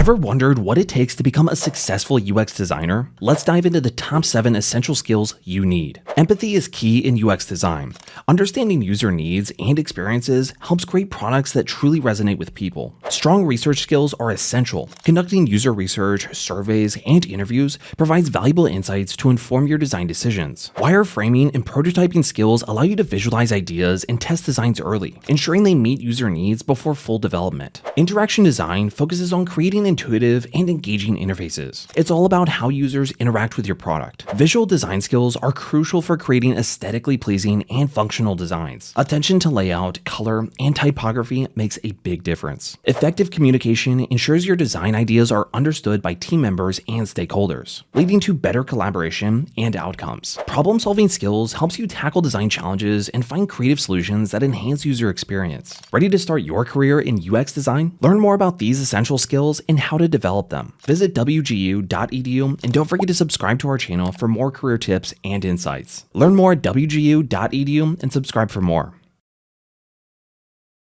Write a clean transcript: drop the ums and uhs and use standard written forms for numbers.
Ever wondered what it takes to become a successful UX designer? Let's dive into the top 7 essential skills you need. Empathy is key in UX design. Understanding user needs and experiences helps create products that truly resonate with people. Strong research skills are essential. Conducting user research, surveys, and interviews provides valuable insights to inform your design decisions. Wireframing and prototyping skills allow you to visualize ideas and test designs early, ensuring they meet user needs before full development. Interaction design focuses on creating intuitive and engaging interfaces. It's all about how users interact with your product. Visual design skills are crucial for creating aesthetically pleasing and functional designs. Attention to layout, color, and typography makes a big difference. Effective communication ensures your design ideas are understood by team members and stakeholders, leading to better collaboration and outcomes. Problem-solving skills helps you tackle design challenges and find creative solutions that enhance user experience. Ready to start your career in UX design? Learn more about these essential skills and how to develop them. Visit wgu.edu and don't forget to subscribe to our channel for more career tips and insights. Learn more at wgu.edu and subscribe for more.